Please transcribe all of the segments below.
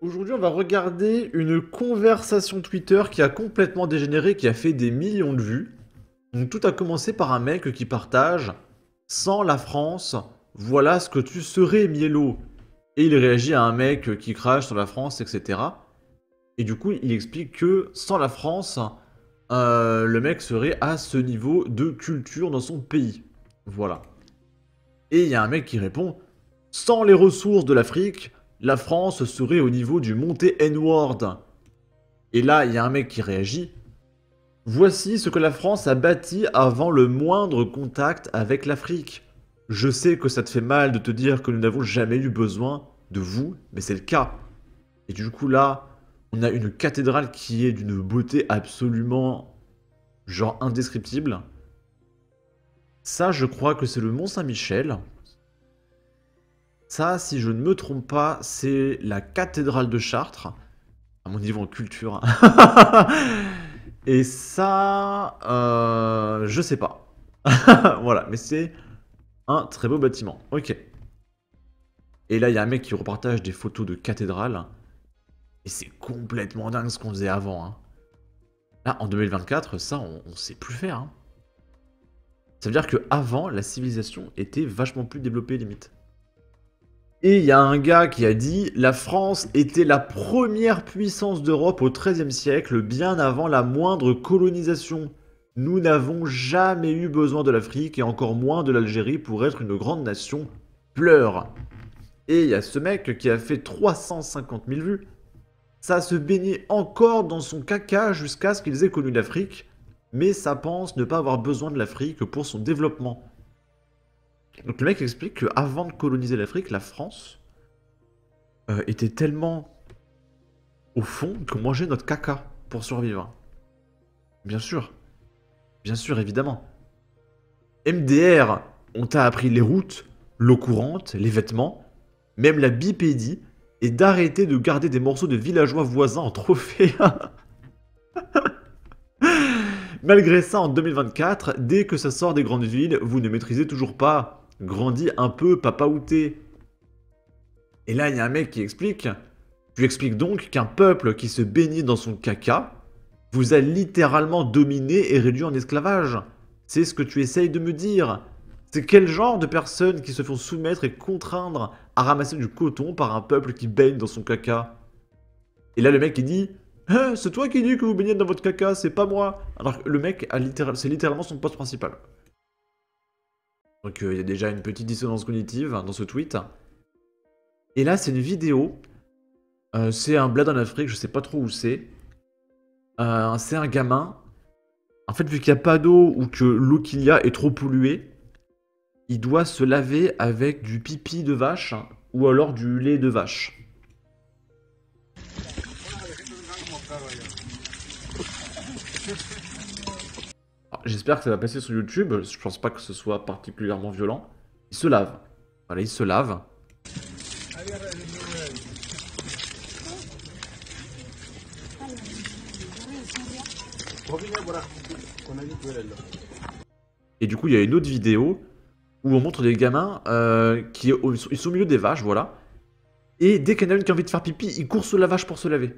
Aujourd'hui, on va regarder une conversation Twitter qui a complètement dégénéré, qui a fait des millions de vues. Donc tout a commencé par un mec qui partage «Sans la France, voilà ce que tu serais, Mielo». Et il réagit à un mec qui crache sur la France, etc. Et du coup, il explique que sans la France, le mec serait à ce niveau de culture dans son pays. Voilà. Et il y a un mec qui répond «Sans les ressources de l'Afrique, la France serait au niveau du monté N-word». Et là, il y a un mec qui réagit «Voici ce que la France a bâti avant le moindre contact avec l'Afrique. Je sais que ça te fait mal de te dire que nous n'avons jamais eu besoin de vous, mais c'est le cas». Et du coup là, on a une cathédrale qui est d'une beauté absolument, genre, indescriptible. Ça, je crois que c'est le Mont Saint-Michel. Ça, si je ne me trompe pas, c'est la cathédrale de Chartres, à mon niveau en culture. Et ça, je sais pas. Voilà, mais c'est un très beau bâtiment. Ok. Et là, il y a un mec qui repartage des photos de cathédrale. Et c'est complètement dingue ce qu'on faisait avant. Hein. Là, en 2024, ça, on sait plus faire. Hein. Ça veut dire qu'avant, la civilisation était vachement plus développée, limite. Et il y a un gars qui a dit « La France était la première puissance d'Europe au XIIIe siècle, bien avant la moindre colonisation. Nous n'avons jamais eu besoin de l'Afrique et encore moins de l'Algérie pour être une grande nation. Pleure !» Et il y a ce mec qui a fait 350 000 vues. Ça se baignait encore dans son caca jusqu'à ce qu'ils aient connu l'Afrique, mais ça pense ne pas avoir besoin de l'Afrique pour son développement. Donc le mec explique qu'avant de coloniser l'Afrique, la France était tellement au fond qu'on mangeait notre caca pour survivre. Bien sûr, évidemment. MDR, on t'a appris les routes, l'eau courante, les vêtements, même la bipédie, et d'arrêter de garder des morceaux de villageois voisins en trophée. Malgré ça, en 2024, dès que ça sort des grandes villes, vous ne maîtrisez toujours pas. Grandis un peu, papa outé. Et là, il y a un mec qui explique. Tu expliques donc qu'un peuple qui se baignait dans son caca vous a littéralement dominé et réduit en esclavage. C'est ce que tu essayes de me dire. C'est quel genre de personnes qui se font soumettre et contraindre à ramasser du coton par un peuple qui baigne dans son caca? Et là, le mec, il dit hein, c'est toi qui dis que vous baignez dans votre caca, c'est pas moi. Alors que le mec, c'est littéralement son poste principal. Donc il y a déjà une petite dissonance cognitive dans ce tweet. Et là, c'est une vidéo. C'est un bled en Afrique, je sais pas trop où c'est. C'est un gamin. En fait, vu qu'il n'y a pas d'eau ou que l'eau qu'il y a est trop polluée, il doit se laver avec du pipi de vache ou alors du lait de vache. J'espère que ça va passer sur YouTube, je pense pas que ce soit particulièrement violent. Il se lave. Voilà, il se lave. Et du coup, il y a une autre vidéo où on montre des gamins ils sont au milieu des vaches, voilà. Et dès qu'il y en a une qui a envie de faire pipi, ils courent sous la vache pour se laver.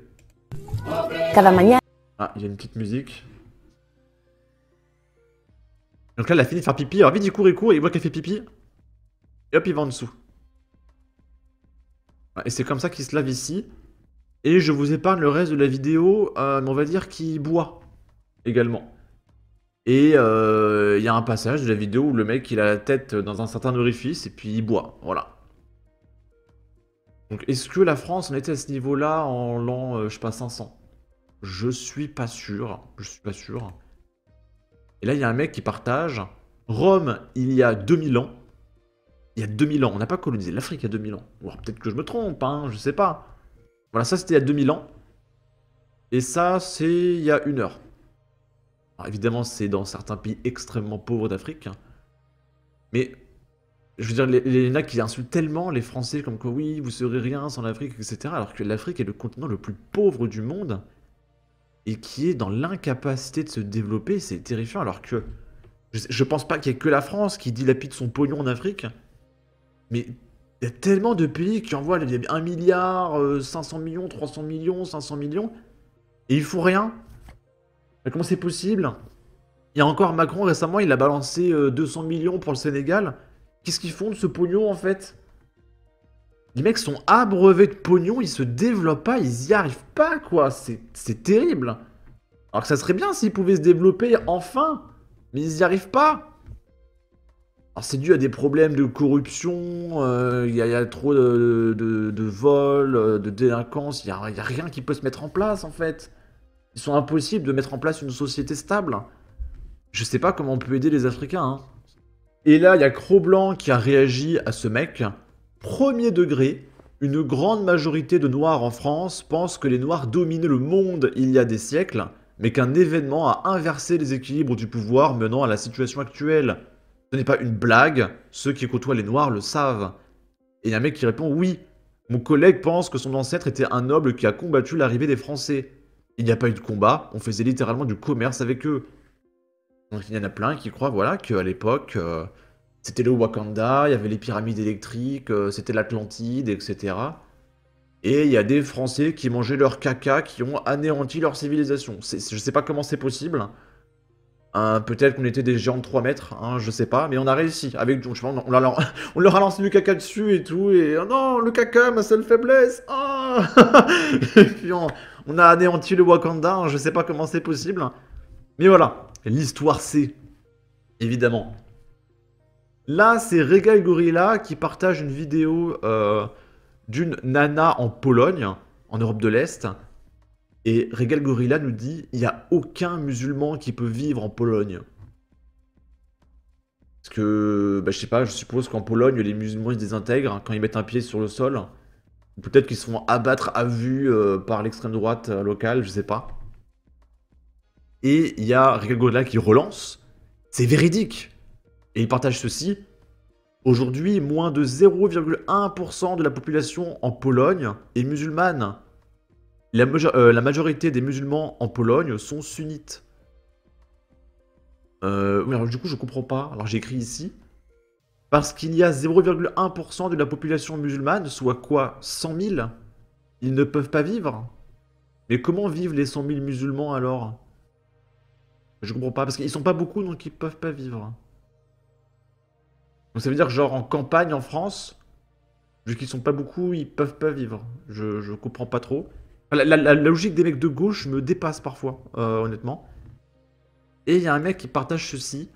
Ah, il y a une petite musique. Donc là, elle a fini de faire pipi. Alors vite, il court, il voit qu'elle fait pipi. Et hop, il va en dessous. Et c'est comme ça qu'il se lave ici. Et je vous épargne le reste de la vidéo, mais on va dire qu'il boit également. Et il y a un passage de la vidéo où le mec, il a la tête dans un certain orifice et puis il boit. Voilà. Donc est-ce que la France en était à ce niveau-là en l'an, je sais pas, 500? Je suis pas sûr. Et là, il y a un mec qui partage. Rome, il y a 2000 ans. Il y a 2000 ans. On n'a pas colonisé l'Afrique il y a 2000 ans. Ou alors peut-être que je me trompe, hein, je sais pas. Voilà, ça c'était il y a 2000 ans. Et ça, c'est il y a 1 heure. Alors, évidemment, c'est dans certains pays extrêmement pauvres d'Afrique. Mais, je veux dire, les nains qui insultent tellement les Français comme que oui, vous serez rien sans l'Afrique, etc. Alors que l'Afrique est le continent le plus pauvre du monde. Et qui est dans l'incapacité de se développer, c'est terrifiant. Alors que je pense pas qu'il y ait que la France qui dilapide son pognon en Afrique. Mais Il y a tellement de pays qui envoient 1 milliard, 500 millions, 300 millions, 500 millions, et ils font rien. Mais comment c'est possible? Il y a encore Macron récemment, il a balancé 200 millions pour le Sénégal. Qu'est-ce qu'ils font de ce pognon en fait? Les mecs sont abreuvés de pognon, ils se développent pas, ils y arrivent pas quoi. C'est terrible. Alors que ça serait bien s'ils pouvaient se développer enfin, mais ils y arrivent pas. Alors c'est dû à des problèmes de corruption, il y a trop de vols, de délinquance, il y a rien qui peut se mettre en place en fait. Ils sont impossibles de mettre en place une société stable. Je sais pas comment on peut aider les Africains. Hein. Et là, il y a Cro-Blanc qui a réagi à ce mec. Premier degré, une grande majorité de Noirs en France pensent que les Noirs dominaient le monde il y a des siècles, mais qu'un événement a inversé les équilibres du pouvoir menant à la situation actuelle. Ce n'est pas une blague, ceux qui côtoient les Noirs le savent. Et il y a un mec qui répond « Oui, mon collègue pense que son ancêtre était un noble qui a combattu l'arrivée des Français. Il n'y a pas eu de combat, on faisait littéralement du commerce avec eux. » Donc il y en a plein qui croient voilà, qu'à l'époque, c'était le Wakanda, il y avait les pyramides électriques, c'était l'Atlantide, etc. Et il y a des Français qui mangeaient leur caca, qui ont anéanti leur civilisation. Je sais pas comment c'est possible. Peut-être qu'on était des géants de 3 mètres, hein, je sais pas, mais on a réussi. Avec, je sais pas, on leur a lancé du caca dessus et tout, et oh non, le caca, ma seule faiblesse. Ah et puis on a anéanti le Wakanda, hein, je sais pas comment c'est possible. Mais voilà, l'histoire c'est, évidemment. Là, c'est Regal Gorilla qui partage une vidéo d'une nana en Pologne, en Europe de l'Est. Et Regal Gorilla nous dit il n'y a aucun musulman qui peut vivre en Pologne. Parce que, bah, je sais pas, je suppose qu'en Pologne, les musulmans ils se désintègrent quand ils mettent un pied sur le sol. Peut-être qu'ils se font abattre à vue par l'extrême droite locale, je sais pas. Et il y a Regal Gorilla qui relance. C'est véridique. Et il partage ceci. Aujourd'hui, moins de 0,1% de la population en Pologne est musulmane. La majorité des musulmans en Pologne sont sunnites. Oui, alors du coup, je comprends pas. Alors j'ai écrit ici. Parce qu'il y a 0,1% de la population musulmane, soit quoi, 100 000, ils ne peuvent pas vivre. Mais comment vivent les 100 000 musulmans alors? Je comprends pas, parce qu'ils sont pas beaucoup, donc ils peuvent pas vivre. Donc ça veut dire que genre en campagne en France, vu qu'ils sont pas beaucoup, ils peuvent pas vivre. Je comprends pas trop. La logique des mecs de gauche me dépasse parfois, honnêtement. Et il y a un mec qui partage ceci.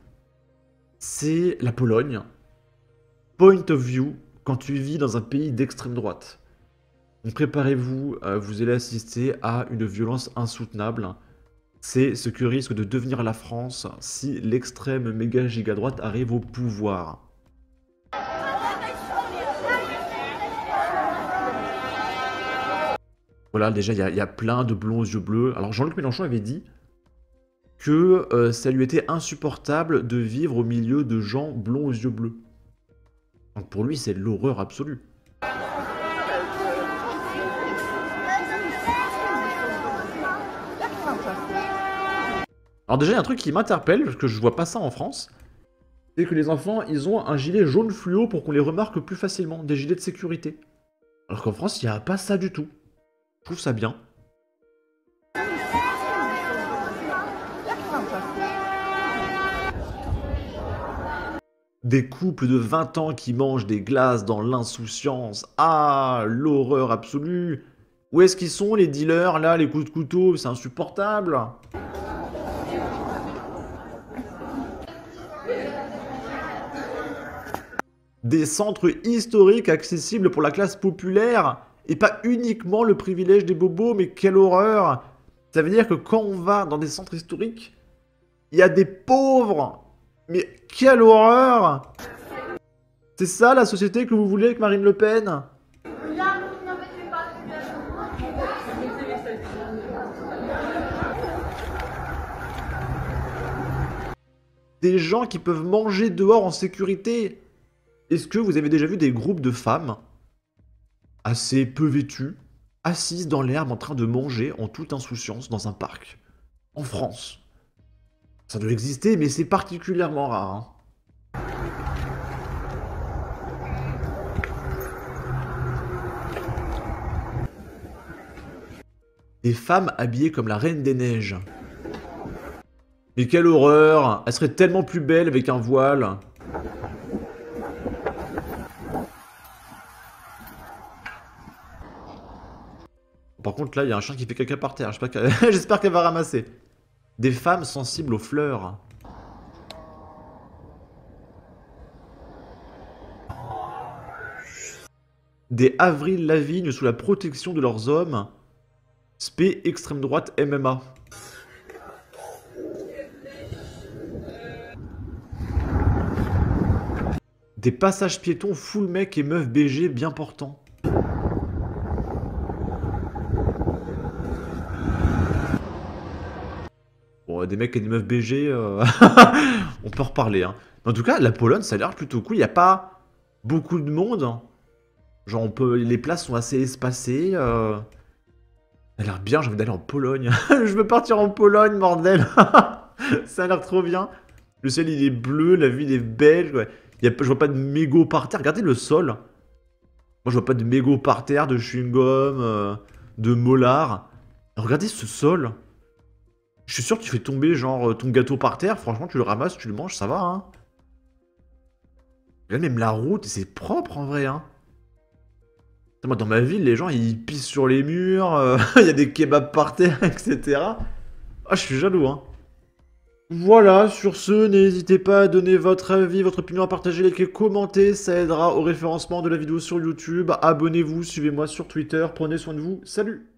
C'est la Pologne. Point of view quand tu vis dans un pays d'extrême droite. Donc préparez-vous, vous allez assister à une violence insoutenable. C'est ce que risque de devenir la France si l'extrême méga giga droite arrive au pouvoir. Voilà, déjà, il y a plein de blonds aux yeux bleus. Alors, Jean-Luc Mélenchon avait dit que ça lui était insupportable de vivre au milieu de gens blonds aux yeux bleus. Donc, pour lui, c'est l'horreur absolue. Alors, déjà, il y a un truc qui m'interpelle, parce que je vois pas ça en France. C'est que les enfants, ils ont un gilet jaune fluo pour qu'on les remarque plus facilement. Des gilets de sécurité. Alors qu'en France, il n'y a pas ça du tout. Je trouve ça bien. Des couples de 20 ans qui mangent des glaces dans l'insouciance. Ah, l'horreur absolue. Où est-ce qu'ils sont les dealers là, les coups de couteau? C'est insupportable. Des centres historiques accessibles pour la classe populaire. Et pas uniquement le privilège des bobos, mais quelle horreur! Ça veut dire que quand on va dans des centres historiques, il y a des pauvres! Mais quelle horreur! C'est ça la société que vous voulez avec Marine Le Pen? Des gens qui peuvent manger dehors en sécurité. Est-ce que vous avez déjà vu des groupes de femmes assez peu vêtues, assises dans l'herbe en train de manger en toute insouciance dans un parc? En France. Ça doit exister, mais c'est particulièrement rare. Hein. Des femmes habillées comme la Reine des Neiges. Mais quelle horreur! Elle serait tellement plus belle avec un voile. Par contre, là, il y a un chien qui fait caca par terre. J'espère qu'elle va ramasser. Des femmes sensibles aux fleurs. Des Avril Lavigne sous la protection de leurs hommes. Spé extrême droite MMA. Des passages piétons full mec et meuf BG bien portants. Bon, des mecs et des meufs BG, on peut en reparler. Hein. En tout cas, la Pologne, ça a l'air plutôt cool. Il n'y a pas beaucoup de monde. Genre, les places sont assez espacées. Ça a l'air bien, j'ai envie d'aller en Pologne. Je veux partir en Pologne, bordel. Ça a l'air trop bien. Le ciel, il est bleu, la ville est belle. Ouais. Je vois pas de mégots par terre. Regardez le sol. Moi, je vois pas de mégots par terre, de chewing-gum, de molar. Regardez ce sol. Je suis sûr que tu fais tomber, genre, ton gâteau par terre. Franchement, tu le ramasses, tu le manges, ça va, hein. Là, même la route, c'est propre, en vrai, hein. Moi, dans ma ville, les gens, ils pissent sur les murs. Il y a des kebabs par terre, etc. Ah, je suis jaloux, hein. Voilà, sur ce, n'hésitez pas à donner votre avis, votre opinion, à partager, liker, commenter, ça aidera au référencement de la vidéo sur YouTube. Abonnez-vous, suivez-moi sur Twitter, prenez soin de vous, salut!